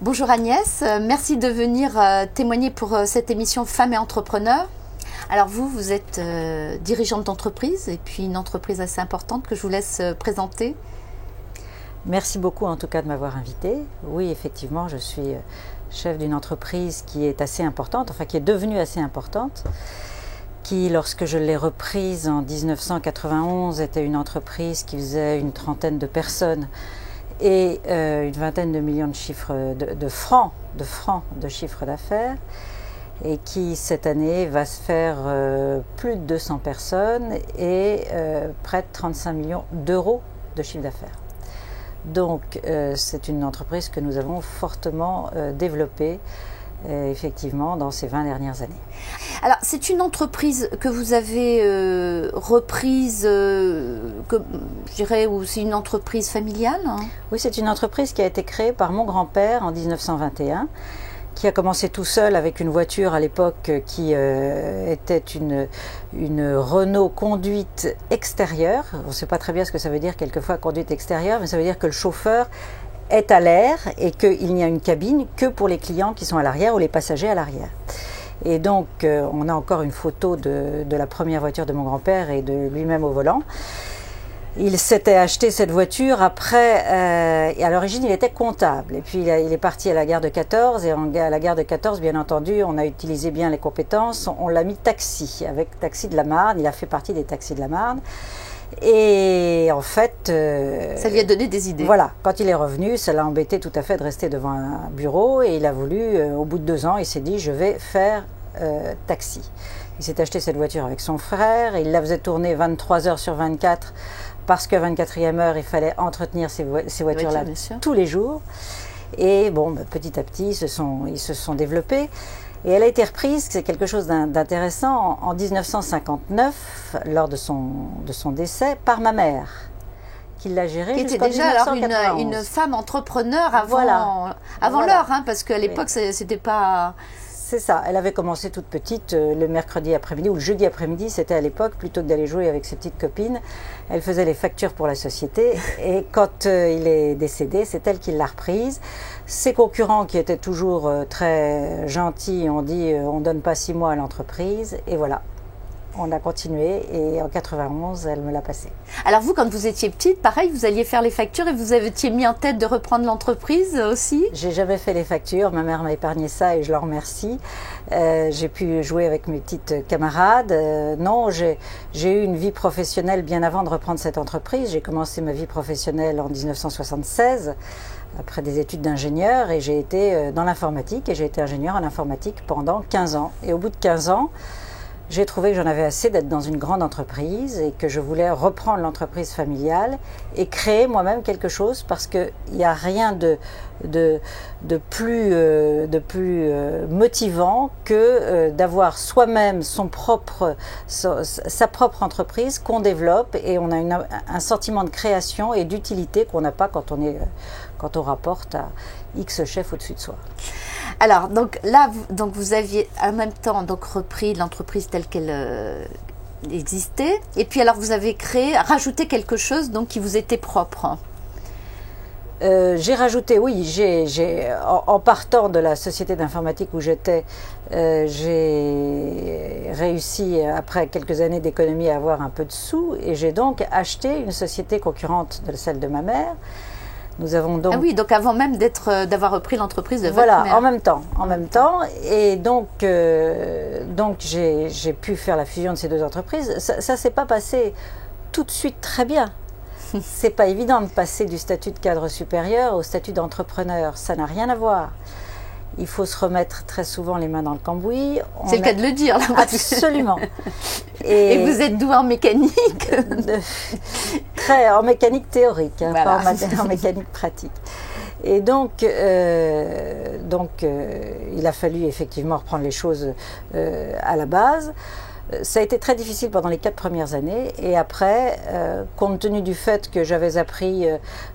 Bonjour Agnès, merci de venir témoigner pour cette émission Femmes et Entrepreneurs. Alors vous êtes dirigeante d'entreprise et puis une entreprise assez importante que je vous laisse présenter. Merci beaucoup en tout cas de m'avoir invitée. Oui, effectivement, je suis chef d'une entreprise qui est assez importante, enfin qui est devenue assez importante, qui, lorsque je l'ai reprise en 1991, était une entreprise qui faisait une trentaine de personnes et une vingtaine de millions de francs de chiffre d'affaires, et qui cette année va se faire plus de 200 personnes et près de 35 millions d'euros de chiffre d'affaires. Donc c'est une entreprise que nous avons fortement développée effectivement dans ces 20 dernières années. Alors c'est une entreprise que vous avez reprise, je dirais, ou c'est une entreprise familiale, hein? Oui, c'est une entreprise qui a été créée par mon grand-père en 1921, qui a commencé tout seul avec une voiture à l'époque qui était une Renault conduite extérieure. On ne sait pas très bien ce que ça veut dire quelquefois conduite extérieure, mais ça veut dire que le chauffeur est à l'air et qu'il n'y a une cabine que pour les clients qui sont à l'arrière ou les passagers à l'arrière. Et donc on a encore une photo de la première voiture de mon grand-père et de lui-même au volant. Il s'était acheté cette voiture après, et à l'origine il était comptable, et puis il est parti à la gare de 14, et à la gare de 14 bien entendu on a utilisé bien les compétences, on l'a mis taxi, avec Taxi de la Marne, il a fait partie des taxis de la Marne, et en fait... ça lui a donné des idées. Voilà, quand il est revenu, ça l'a embêté tout à fait de rester devant un bureau, et il a voulu, au bout de 2 ans, il s'est dit je vais faire taxi. Il s'est acheté cette voiture avec son frère, il la faisait tourner 23 heures sur 24, parce qu'à 24e heure, il fallait entretenir ces voitures-là tous les jours. Et bon, petit à petit, ils se sont développés. Et elle a été reprise, c'est quelque chose d'intéressant, en 1959, lors de son décès, par ma mère, qui l'a gérée jusqu'en 1991. Qui était déjà alors une femme entrepreneur avant, voilà. l'heure, hein, parce qu'à l'époque, c'était pas... C'est ça, elle avait commencé toute petite, le mercredi après-midi ou le jeudi après-midi, c'était à l'époque, plutôt que d'aller jouer avec ses petites copines, elle faisait les factures pour la société, et quand il est décédé, c'est elle qui l'a reprise. Ses concurrents, qui étaient toujours très gentils, ont dit on ne donne pas 6 mois à l'entreprise, et voilà. On a continué et en 91, elle me l'a passé. Alors vous, quand vous étiez petite, pareil, vous alliez faire les factures et vous aviez mis en tête de reprendre l'entreprise aussi? J'ai jamais fait les factures, ma mère m'a épargné ça et je l'en remercie. J'ai pu jouer avec mes petites camarades. Non, j'ai eu une vie professionnelle bien avant de reprendre cette entreprise. J'ai commencé ma vie professionnelle en 1976. Après des études d'ingénieur, et j'ai été dans l'informatique, et j'ai été ingénieur en informatique pendant 15 ans. Et au bout de 15 ans, j'ai trouvé que j'en avais assez d'être dans une grande entreprise et que je voulais reprendre l'entreprise familiale et créer moi-même quelque chose, parce qu'il n'y a rien de plus motivant que d'avoir soi-même sa propre entreprise qu'on développe, et on a un sentiment de création et d'utilité qu'on n'a pas quand on rapporte à X chefs au-dessus de soi. Alors, donc là, vous aviez en même temps repris l'entreprise telle qu'elle existait, et puis alors vous avez rajouté quelque chose donc qui vous était propre. J'ai rajouté, oui, en partant de la société d'informatique où j'étais, j'ai réussi, après quelques années d'économie, à avoir un peu de sous, et j'ai donc acheté une société concurrente de celle de ma mère. Nous avons donc... Ah oui, donc avant même d'avoir repris l'entreprise de votre mère. Voilà, en même temps. Et donc j'ai pu faire la fusion de ces 2 entreprises. Ça s'est pas passé tout de suite très bien. C'est pas évident de passer du statut de cadre supérieur au statut d'entrepreneur. Ça n'a rien à voir. Il faut se remettre très souvent les mains dans le cambouis. C'est le cas de le dire, là. Absolument. Et vous êtes doué en mécanique? En mécanique théorique, hein, voilà. Pas en mécanique pratique. Et donc, il a fallu effectivement reprendre les choses à la base. Ça a été très difficile pendant les 4 premières années, et après, compte tenu du fait que j'avais appris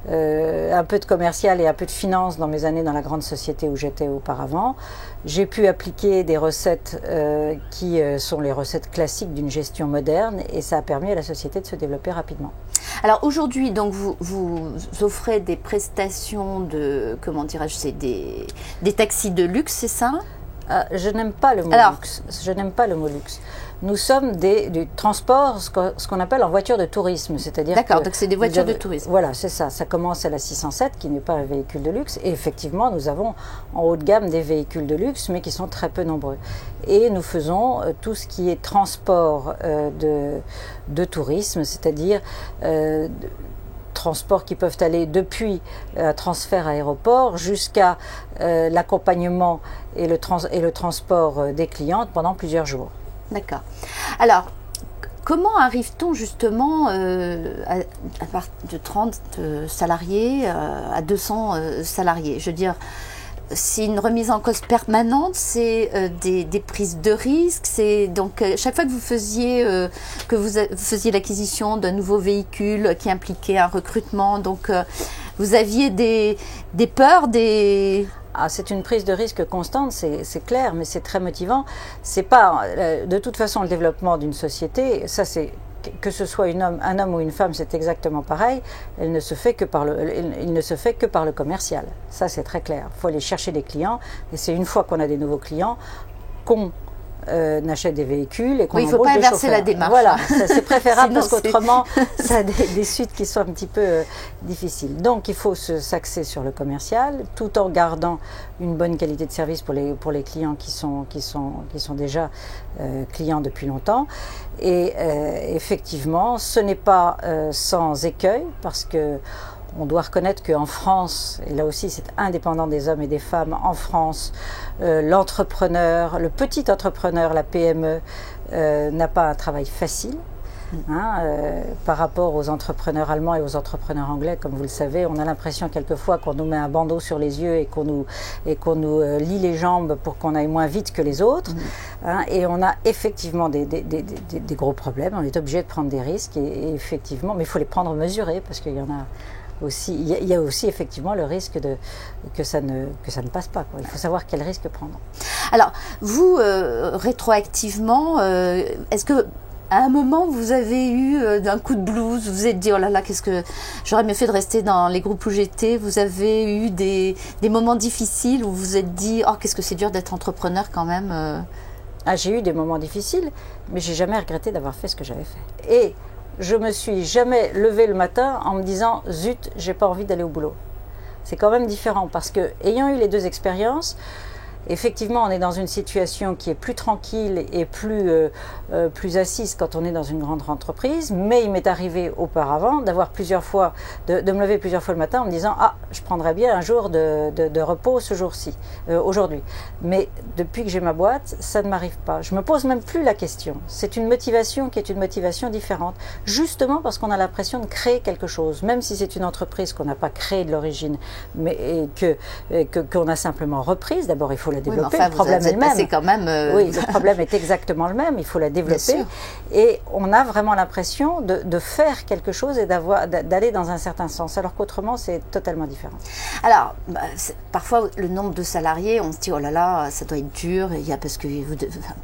un peu de commercial et un peu de finance dans mes années dans la grande société où j'étais auparavant, j'ai pu appliquer des recettes qui sont les recettes classiques d'une gestion moderne, et ça a permis à la société de se développer rapidement. Alors aujourd'hui, donc vous offrez des prestations de, comment dirais-je, c'est des taxis de luxe, c'est ça? Je n'aime pas le mot luxe. Je n'aime pas le mot luxe. Nous sommes du transport, ce qu'on appelle en voiture de tourisme, c'est-à-dire. D'accord, donc c'est des voitures de tourisme. Voilà, c'est ça. Ça commence à la 607, qui n'est pas un véhicule de luxe, et effectivement, nous avons en haut de gamme des véhicules de luxe, mais qui sont très peu nombreux. Et nous faisons tout ce qui est transport de tourisme, c'est-à-dire transports qui peuvent aller depuis transfert aéroport jusqu'à l'accompagnement et le transport des clientes pendant plusieurs jours. D'accord. Alors, comment arrive-t-on justement à partir de 30 salariés à 200 salariés? Je veux dire, c'est une remise en cause permanente, c'est des prises de risques, c'est donc chaque fois que vous faisiez l'acquisition d'un nouveau véhicule qui impliquait un recrutement, donc vous aviez des peurs, c'est une prise de risque constante, c'est clair, mais c'est très motivant. C'est pas, de toute façon, le développement d'une société, ça c'est, que ce soit un homme ou une femme, c'est exactement pareil. Il ne se fait que par le commercial. Ça c'est très clair. Il faut aller chercher des clients, et c'est une fois qu'on a des nouveaux clients qu'on achète des véhicules et qu'on embauche des chauffeurs. Il ne faut pas inverser la démarche. Voilà, c'est préférable parce qu'autrement, ça a des suites qui sont un petit peu difficiles. Donc, il faut s'axer sur le commercial, tout en gardant une bonne qualité de service pour les clients qui sont déjà clients depuis longtemps. Et effectivement, ce n'est pas sans écueil, parce que on doit reconnaître qu'en France, et là aussi c'est indépendant des hommes et des femmes, en France, l'entrepreneur, le petit entrepreneur, la PME, n'a pas un travail facile. Par rapport aux entrepreneurs allemands et aux entrepreneurs anglais, comme vous le savez, on a l'impression quelquefois qu'on nous met un bandeau sur les yeux et qu'on nous lie les jambes pour qu'on aille moins vite que les autres. Et on a effectivement des gros problèmes, on est obligé de prendre des risques, et effectivement, mais il faut les prendre mesurés, parce qu'il y en a aussi, il y a aussi effectivement le risque que ça ne passe pas, quoi. Il faut savoir quel risque prendre. Alors, vous, rétroactivement, est-ce que à un moment, vous avez eu un coup de blues, vous vous êtes dit, oh là là, qu'est-ce que j'aurais mieux fait de rester dans les groupes où j'étais? Vous avez eu des moments difficiles où vous vous êtes dit, oh, qu'est-ce que c'est dur d'être entrepreneur quand même J'ai eu des moments difficiles, mais j'ai jamais regretté d'avoir fait ce que j'avais fait. Et je me suis jamais levée le matin en me disant, zut, j'ai pas envie d'aller au boulot. C'est quand même différent, parce que, ayant eu les deux expériences, effectivement, on est dans une situation qui est plus tranquille et plus assise quand on est dans une grande entreprise, mais il m'est arrivé auparavant d'avoir plusieurs fois, de me lever plusieurs fois le matin en me disant, ah, je prendrais bien un jour de repos ce jour-ci, aujourd'hui. Mais depuis que j'ai ma boîte, ça ne m'arrive pas. Je me pose même plus la question. C'est une motivation qui est une motivation différente, justement parce qu'on a l'impression de créer quelque chose, même si c'est une entreprise qu'on n'a pas créée de l'origine, mais qu'on a simplement reprise. D'abord, il faut la développer. Oui, enfin, le problème est le même. Quand même, oui, le problème est exactement le même. Il faut la développer. Et on a vraiment l'impression de faire quelque chose et d'aller dans un certain sens, alors qu'autrement, c'est totalement différent. Alors, parfois, le nombre de salariés, on se dit, oh là là, ça doit être dur. Il y a, parce que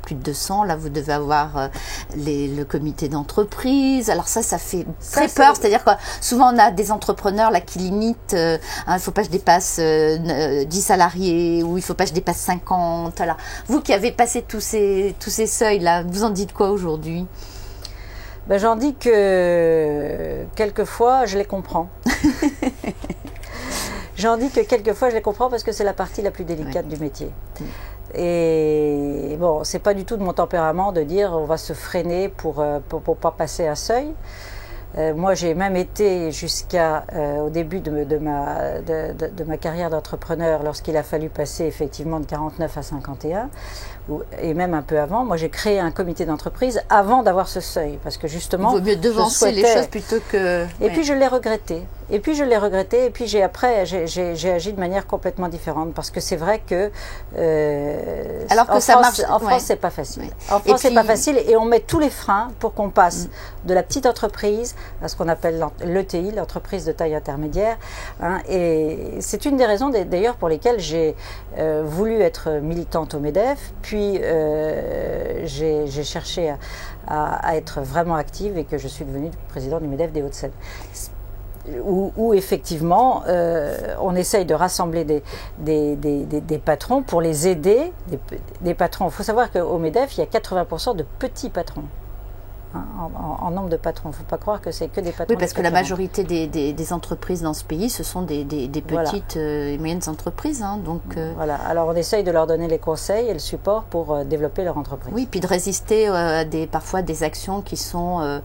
plus de 200, là, vous devez avoir le comité d'entreprise. Alors ça fait très peur. C'est-à-dire que souvent, on a des entrepreneurs là qui limitent, il ne faut pas que je dépasse 10 salariés, ou il ne faut pas que je dépasse 50. Alors, vous qui avez passé tous ces seuils-là, vous en dites quoi aujourd'hui? J'en dis que quelquefois, je les comprends. J'en dis que quelquefois, je les comprends parce que c'est la partie la plus délicate du métier. Et bon, c'est pas du tout de mon tempérament de dire on va se freiner pour pas passer un seuil. Moi, j'ai même été au début de ma carrière d'entrepreneur, lorsqu'il a fallu passer effectivement de 49 à 51, et même un peu avant. Moi, j'ai créé un comité d'entreprise avant d'avoir ce seuil, parce que justement, il vaut mieux devancer les choses plutôt que... Et puis, je l'ai regretté. Et puis je l'ai regretté, et puis après j'ai agi de manière complètement différente, parce que c'est vrai que alors que ça marche en France c'est pas facile. En France c'est pas facile, et on met tous les freins pour qu'on passe de la petite entreprise à ce qu'on appelle l'ETI, l'entreprise de taille intermédiaire, hein, et c'est une des raisons d'ailleurs pour lesquelles j'ai voulu être militante au MEDEF, puis j'ai cherché à être vraiment active, et que je suis devenue présidente du MEDEF des Hauts-de-Seine. Où effectivement on essaye de rassembler des patrons pour les aider, des patrons. Il faut savoir qu'au MEDEF, il y a 80% de petits patrons, hein, en nombre de patrons. Il ne faut pas croire que c'est que des patrons. Oui, parce que la majorité des entreprises dans ce pays, ce sont des petites et moyennes entreprises. Hein, donc, voilà. Alors on essaye de leur donner les conseils et le support pour développer leur entreprise. Oui, puis de résister à parfois des actions qui sont...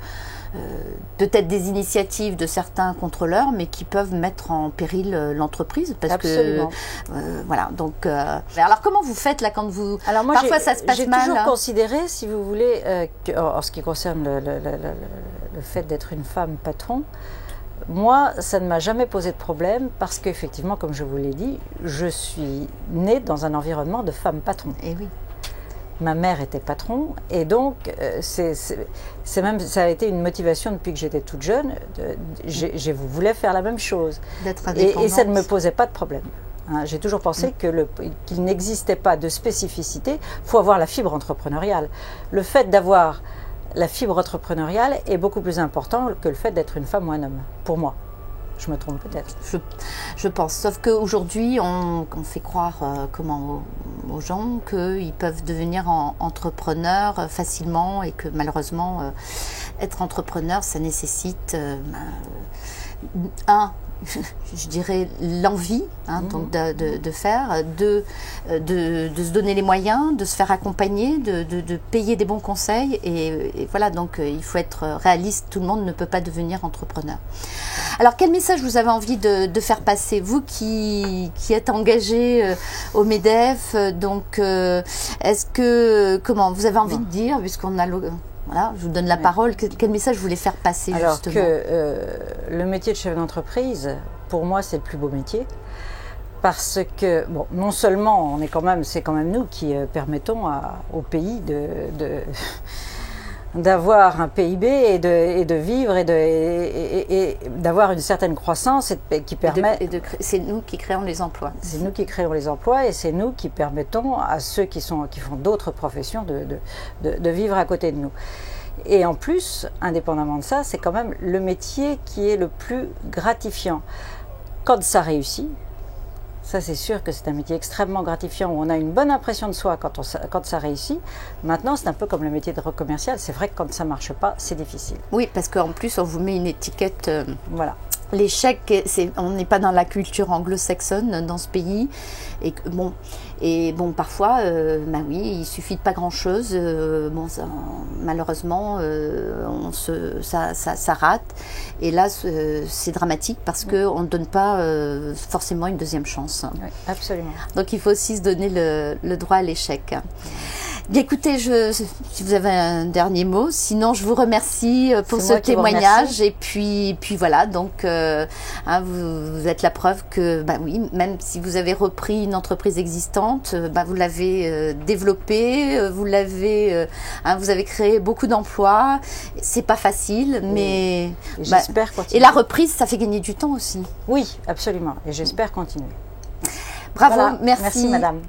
peut-être des initiatives de certains contrôleurs, mais qui peuvent mettre en péril l'entreprise, parce Absolument. que voilà. Donc, alors comment vous faites là quand vous alors moi, parfois ça se passe mal? J'ai toujours considéré, si vous voulez, en ce qui concerne le fait d'être une femme patron, moi, ça ne m'a jamais posé de problème, parce qu'effectivement, comme je vous l'ai dit, je suis née dans un environnement de femmes patrons. Et oui. Ma mère était patron, et donc même, ça a été une motivation depuis que j'étais toute jeune. Je voulais faire la même chose. D'être indépendante. Et ça ne me posait pas de problème. Hein, j'ai toujours pensé qu'il n'existait pas de spécificité. Il faut avoir la fibre entrepreneuriale. Le fait d'avoir la fibre entrepreneuriale est beaucoup plus important que le fait d'être une femme ou un homme, pour moi. Je me trompe peut-être. Je pense. Sauf qu'aujourd'hui, on fait croire aux gens qu'ils peuvent devenir entrepreneurs facilement, et que malheureusement, être entrepreneur, ça nécessite je dirais l'envie, hein, donc de faire, de se donner les moyens, de se faire accompagner, de payer des bons conseils, et voilà, donc il faut être réaliste, tout le monde ne peut pas devenir entrepreneur. Alors quel message vous avez envie de faire passer, vous qui êtes engagé au MEDEF, donc est-ce que, comment vous avez envie de dire, puisqu'on a voilà, je vous donne la parole. Quel message vous voulez faire passer, alors justement? Que le métier de chef d'entreprise, pour moi, c'est le plus beau métier. Parce que, bon, non seulement c'est quand même nous qui permettons au pays d'avoir un PIB et de vivre et d'avoir une certaine croissance qui permet... c'est nous qui créons les emplois. C'est nous qui créons les emplois, et c'est nous qui permettons à ceux qui font d'autres professions de vivre à côté de nous. Et en plus, indépendamment de ça, c'est quand même le métier qui est le plus gratifiant. Quand ça réussit, ça c'est sûr que c'est un métier extrêmement gratifiant, où on a une bonne impression de soi quand ça réussit. Maintenant, c'est un peu comme le métier de commercial, c'est vrai que quand ça ne marche pas, c'est difficile. Oui, parce qu'en plus, on vous met une étiquette... Voilà. L'échec, on n'est pas dans la culture anglo-saxonne dans ce pays, et bon, parfois, oui, il suffit de pas grand-chose. Malheureusement, ça rate, et là, c'est dramatique, parce que on ne donne pas forcément une deuxième chance. Oui, absolument. Donc, il faut aussi se donner le droit à l'échec. Bien, écoutez, si vous avez un dernier mot, sinon je vous remercie pour ce témoignage, et puis voilà, donc vous êtes la preuve que oui, même si vous avez repris une entreprise existante, vous l'avez développée, vous avez créé beaucoup d'emplois. C'est pas facile, mais j'espère continuer. Et la reprise, ça fait gagner du temps aussi. Oui, absolument, et j'espère continuer. Bravo, voilà. merci. Merci madame.